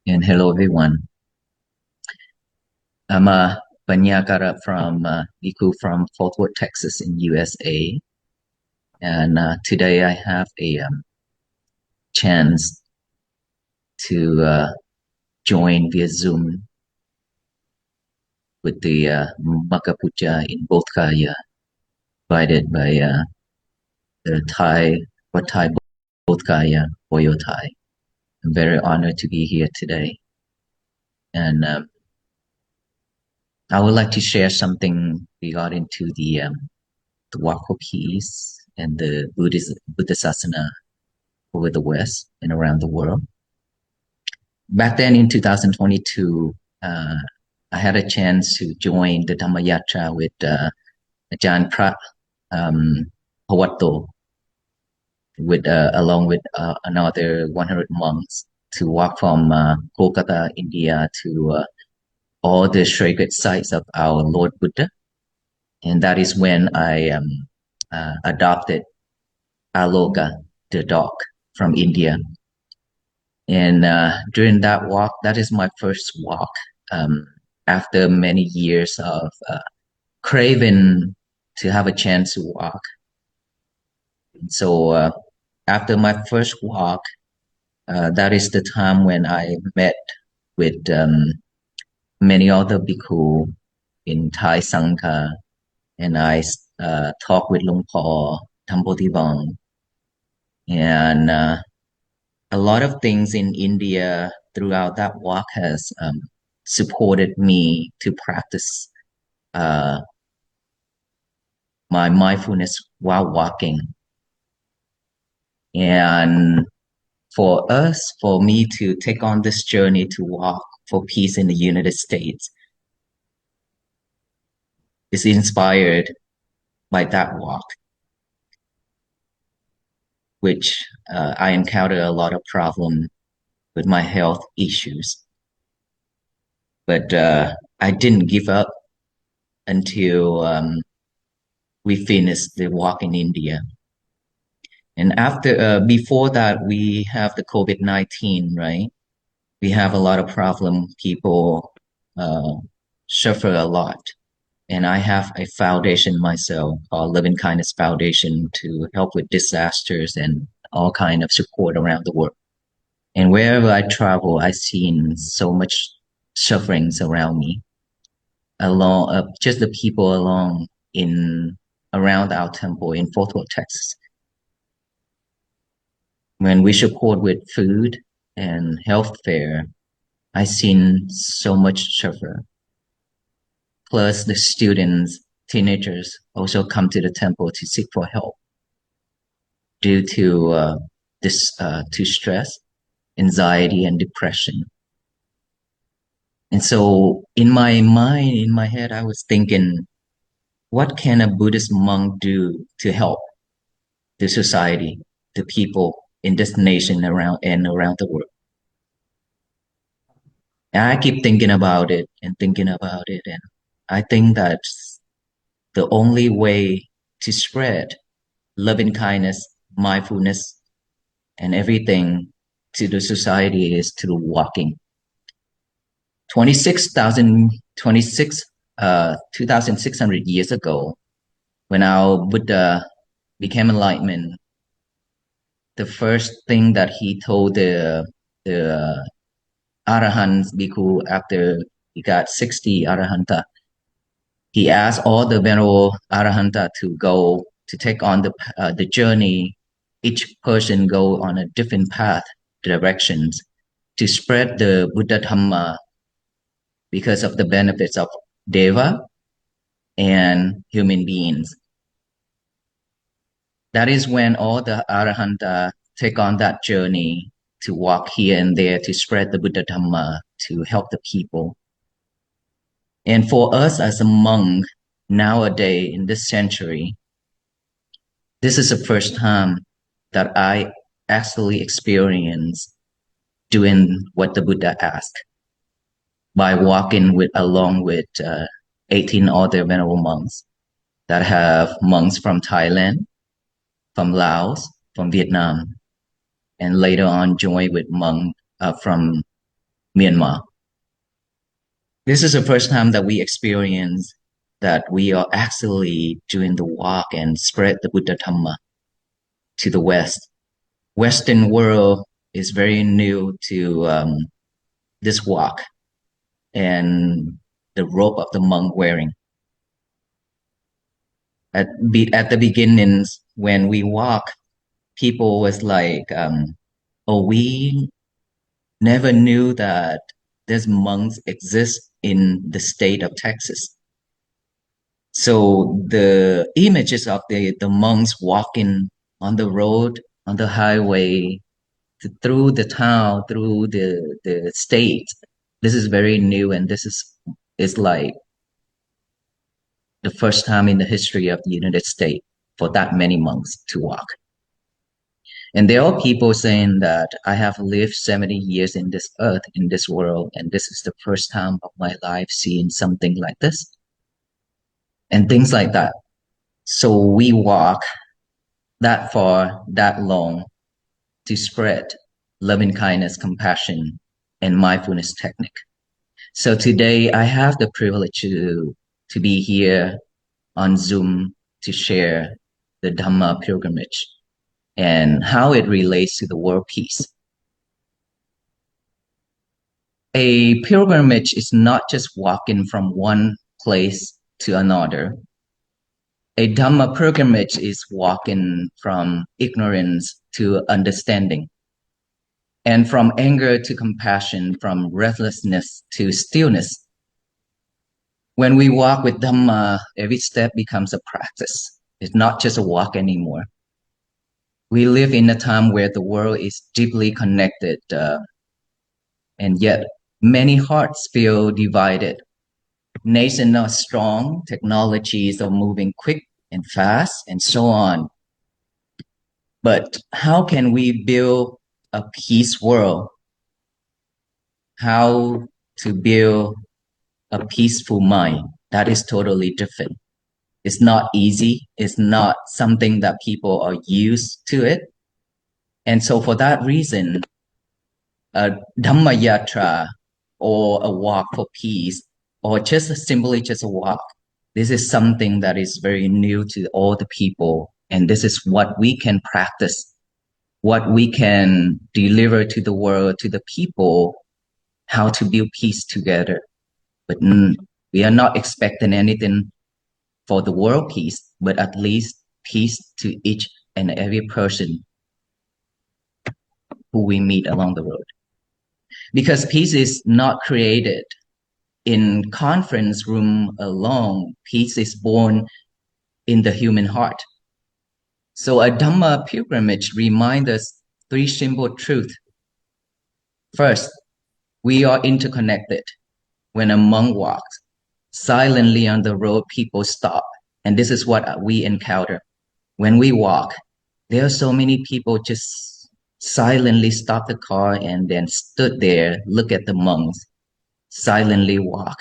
And hello, everyone. I'm Pannakara from Bhikkhu from Fort Worth, Texas, in USA. And today I have a chance to join via Zoom with the Magha Puja in Bodh Gaya, invited by the Thai or Thai Bodh Gaya, Royal Thai. I'm very honored to be here today. And I would like to share something regarding to the walk for peace and the Buddhisasana over the West and around the world. Back then in 2022, I had a chance to join the Dhamma Yatra with Ajahn Prat um, Pawato, with along with another 100 monks to walk from Kolkata, India to all the sacred sites of our Lord Buddha. And that is when I adopted Aloka, the dog from India. And during that walk, that is my first walk after many years of craving to have a chance to walk. So after my first walk, that is the time when I met with many other bhikkhu in Thai Sangha, and I talked with Luang Por, Thambodivong, and a lot of things in India throughout that walk has supported me to practice uh, my mindfulness while walking. And for me to take on this journey to walk for peace in the United States is inspired by that walk, which I encountered a lot of problem with my health issues. But I didn't give up until we finished the walk in India. And before that, we have the COVID-19, right? We have a lot of problem. People uh, suffer a lot. And I have a foundation myself called Living Kindness Foundation to help with disasters and all kind of support around the world. And wherever I travel, I've seen so much sufferings around me, along just the people along in around our temple in Fort Worth, Texas. When we support with food and health care, I've seen so much suffer. Plus, the students, teenagers also come to the temple to seek for help due to to stress, anxiety, and depression. And so, in my mind, in my head, I was thinking, what can a Buddhist monk do to help the society, the people in this nation around the world? And I keep thinking about it and thinking about it, and I think that the only way to spread loving kindness, mindfulness, and everything to the society is through walking. 26,000, 26, 2,600 years ago, when our Buddha became enlightenment, the first thing that he told the Arahants Bhikkhu after he got 60 Arahanta, he asked all the venerable Arahanta to go to take on the journey. Each person go on a different path, directions to spread the Buddha Dhamma because of the benefits of Deva and human beings. That is when all the Arahanta take on that journey to walk here and there to spread the Buddha Dhamma to help the people. And for us as a monk nowadays in this century, this is the first time that I actually experienced doing what the Buddha asked by walking along with 18 other venerable monks that have monks from Thailand, from Laos, from Vietnam, and later on joined with monks from Myanmar. This is the first time that we experience that we are actually doing the walk and spread the Buddha Dhamma to the West. Western world is very new to this walk and the robe of the monk wearing. At the beginnings, when we walk, people was like, "Oh, we never knew that there's monks exist in the state of Texas." So the images of the monks walking on the road, on the highway, through the town, through the state, this is very new, and this is like the first time in the history of the United States for that many monks to walk. And there are people saying that I have lived 70 years in this earth, in this world, and this is the first time of my life seeing something like this, and things like that. So we walk that far, that long to spread loving kindness, compassion, and mindfulness technique. So today I have the privilege to be here on Zoom to share the Dhamma pilgrimage and how it relates to the world peace. A pilgrimage is not just walking from one place to another. A Dhamma pilgrimage is walking from ignorance to understanding, and from anger to compassion, from restlessness to stillness. When we walk with Dhamma, every step becomes a practice. It's not just a walk anymore. We live in a time where the world is deeply connected, and yet many hearts feel divided. Nations are strong, technologies are moving quick and fast, and so on. But how can we build a peace world? How to build a peaceful mind? That is totally different. It's not easy. It's not something that people are used to it. And so for that reason, a Dhamma Yatra or a walk for peace or simply just a walk, this is something that is very new to all the people. And this is what we can practice, what we can deliver to the world, to the people, how to build peace together. But we are not expecting anything for the world peace, but at least peace to each and every person who we meet along the road. Because peace is not created in conference room alone. Peace is born in the human heart. So a Dhamma pilgrimage reminds us three simple truths. First, we are interconnected. When a monk walks silently on the road, people stop. And this is what we encounter. When we walk, there are so many people just silently stop the car and then stood there, look at the monks, silently walk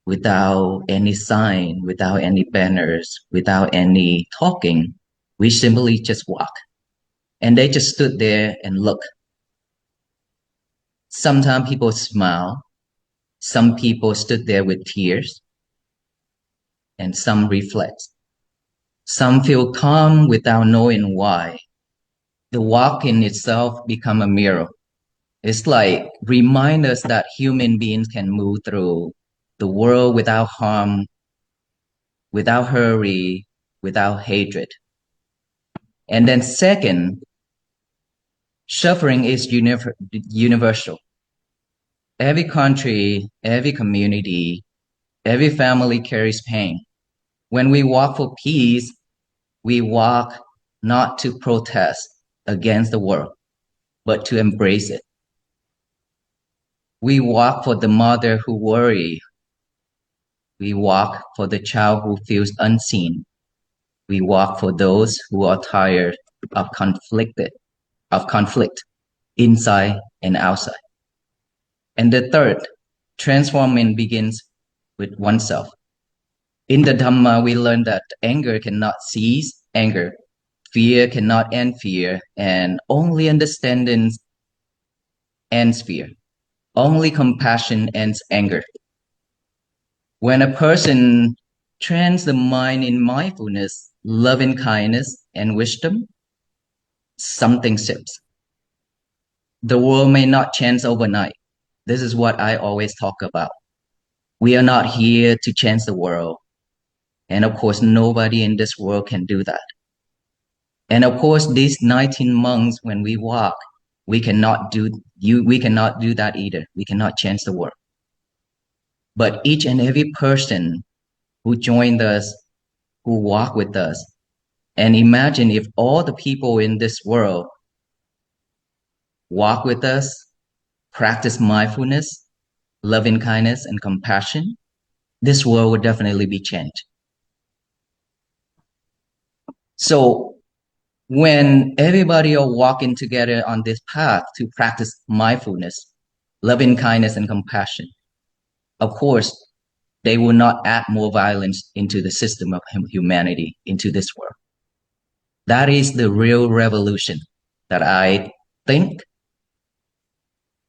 without any sign, without any banners, without any talking. We simply just walk. And they just stood there and look. Sometimes people smile. Some people stood there with tears. And some reflect. Some feel calm without knowing why. The walk in itself become a mirror. It's like remind us that human beings can move through the world without harm, without hurry, without hatred. And then second, suffering is universal. Every country, every community, every family carries pain. When we walk for peace, we walk not to protest against the world, but to embrace it. We walk for the mother who worries. We walk for the child who feels unseen. We walk for those who are tired of conflict inside and outside. And the third, transforming begins with oneself. In the Dhamma, we learn that anger cannot cease anger, fear cannot end fear, and only understanding ends fear. Only compassion ends anger. When a person trains the mind in mindfulness, loving kindness, and wisdom, something shifts. The world may not change overnight. This is what I always talk about. We are not here to change the world. And of course, nobody in this world can do that. And of course, these 19 months when we walk, we cannot do that either. We cannot change the world. But each and every person who joined us, who walk with us, and imagine if all the people in this world walk with us, practice mindfulness, loving kindness, and compassion, this world would definitely be changed. So when everybody are walking together on this path to practice mindfulness, loving kindness, and compassion, of course, they will not add more violence into the system of humanity, into this world. That is the real revolution that I think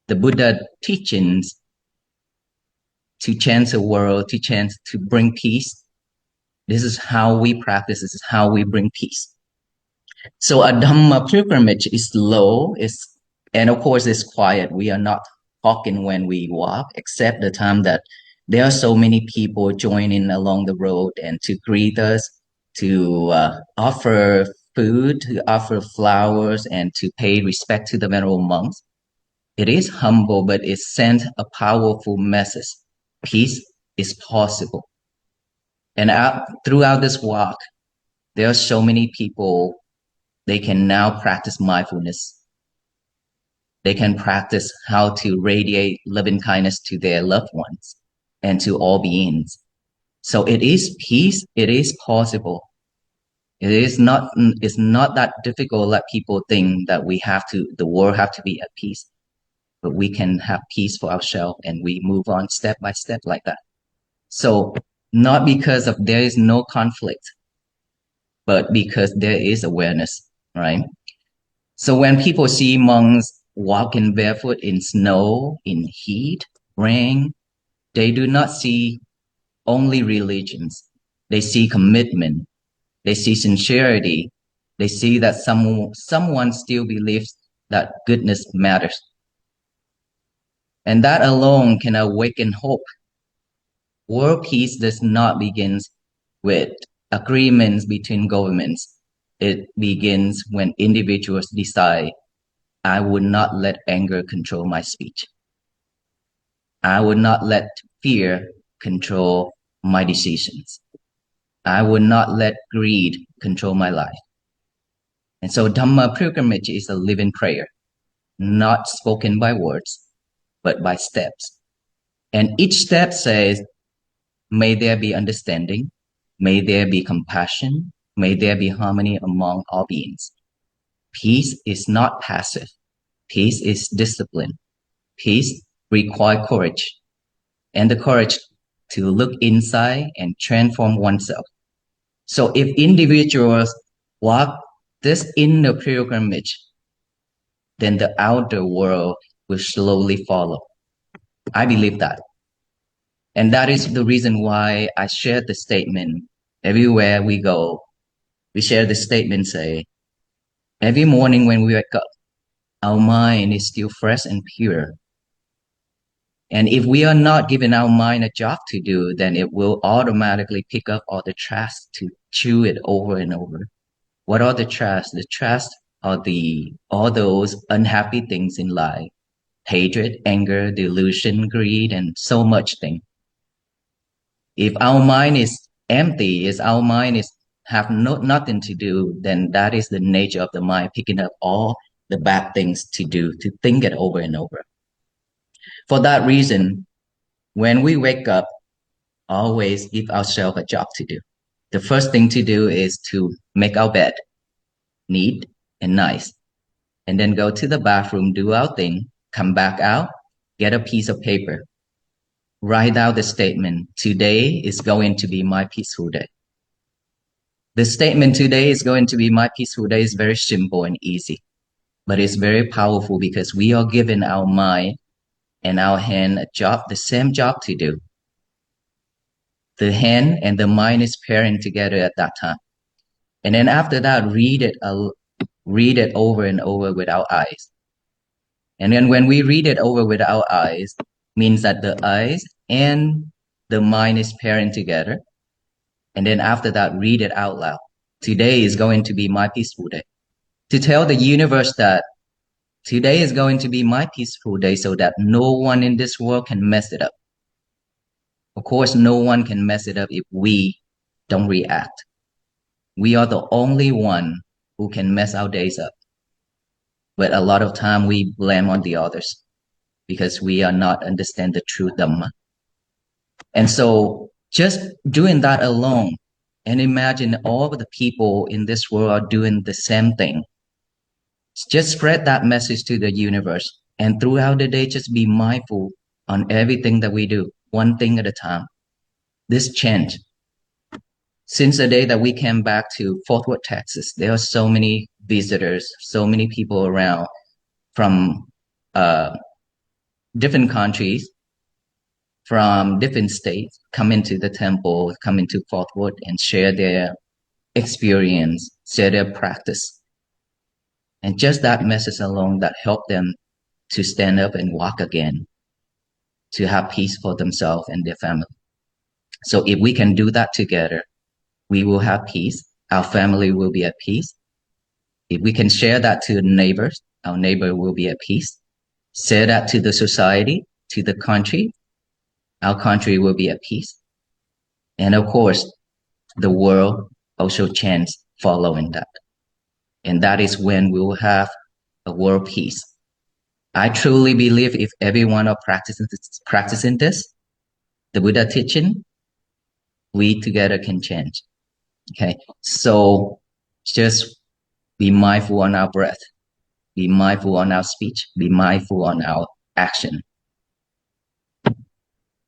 the Buddha teachings to change the world, to bring peace. This is how we practice. This is how we bring peace. So a Dhamma pilgrimage is slow, and of course it's quiet. We are not talking when we walk, except the time that there are so many people joining along the road and to greet us, to offer food, to offer flowers, and to pay respect to the venerable monks. It is humble, but it sends a powerful message. Peace is possible. And throughout this walk, there are so many people, they can now practice mindfulness. They can practice how to radiate loving kindness to their loved ones and to all beings. So it is peace, it is possible. It's not that difficult like people think that the world have to be at peace. But we can have peace for ourselves and we move on step by step like that. So not because of there is no conflict, but because there is awareness, right? So when people see monks walking barefoot in snow, in heat, rain, they do not see only religions. They see commitment. They see sincerity. They see that someone still believes that goodness matters. And that alone can awaken hope. World peace does not begin with agreements between governments. It begins when individuals decide, I would not let anger control my speech. I would not let fear control my decisions. I would not let greed control my life. And so Dhamma pilgrimage is a living prayer, not spoken by words, but by steps. And each step says, may there be understanding, may there be compassion, may there be harmony among all beings. Peace is not passive. Peace is discipline. Peace requires courage, and the courage to look inside and transform oneself. So if individuals walk this inner pilgrimage, then the outer world will slowly follow. I believe that. And that is the reason why I shared the statement. Everywhere we go, we share the statement, say, every morning when we wake up, our mind is still fresh and pure. And if we are not giving our mind a job to do, then it will automatically pick up all the trash to chew it over and over. What are the trash? The trash are all those unhappy things in life. Hatred, anger, delusion, greed, and so much thing. If our mind is empty, if our mind have nothing to do, then that is the nature of the mind, picking up all the bad things to do, to think it over and over. For that reason, when we wake up, always give ourselves a job to do. The first thing to do is to make our bed neat and nice, and then go to the bathroom, do our thing, come back out, get a piece of paper, write out the statement, today is going to be my peaceful day. The statement, today is going to be my peaceful day, is very simple and easy, but it's very powerful because we are giving our mind and our hand a job, the same job to do. The hand and the mind is pairing together at that time. And then after that, read it over and over with our eyes. And then when we read it over with our eyes, means that the eyes and the mind is pairing together. And then after that, read it out loud. Today is going to be my peaceful day. To tell the universe that today is going to be my peaceful day so that no one in this world can mess it up. Of course, no one can mess it up if we don't react. We are the only one who can mess our days up. But a lot of time we blame on the others because we are not understand the true Dhamma. And so just doing that alone, and imagine all of the people in this world are doing the same thing. Just spread that message to the universe. And throughout the day, just be mindful on everything that we do, one thing at a time. This change. Since the day that we came back to Fort Worth, Texas, there are so many visitors, so many people around from different countries, from different states, come into the temple, come into Fort Worth and share their experience, share their practice. And just that message alone that helped them to stand up and walk again, to have peace for themselves and their family. So if we can do that together, we will have peace. Our family will be at peace. If we can share that to neighbors, our neighbor will be at peace. Share that to the society, to the country, our country will be at peace. And of course, the world also chants following that. And that is when we will have a world peace. I truly believe if everyone are practicing this, the Buddha teaching, we together can change. Okay, so just be mindful on our breath, be mindful on our speech, be mindful on our action,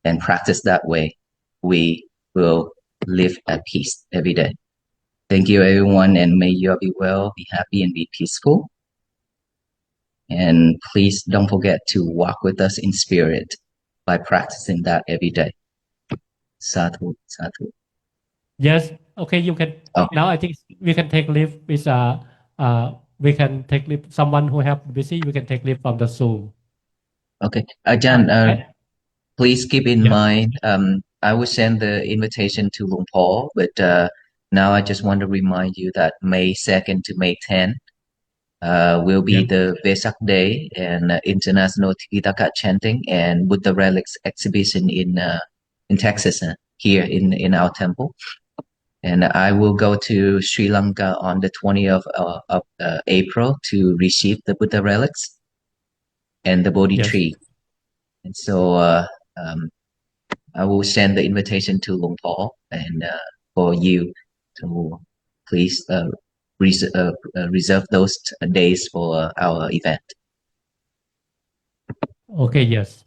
and practice that way. We will live at peace every day. Thank you, everyone, and may you all be well, be happy, and be peaceful. And please don't forget to walk with us in spirit by practicing that every day. Sadhu, sadhu. Yes. Okay. You can. Oh, Now I think we can take leave with we can take leave. Someone who have busy, we can take leave from the Zoom. okay. Ajahn, please keep in Yes. mind, I will send the invitation to Luang Por, but now I just want to remind you that May 2nd to May 10th will be Yes. the Vesak Day and International Tikitaka Chanting and Buddha Relics exhibition in Texas, here in our temple. And I will go to Sri Lanka on the 20th of April to receive the Buddha relics and the Bodhi Yes. tree. And so I will send the invitation to Luang Por and for you to please reserve those days for our event. Okay. Yes.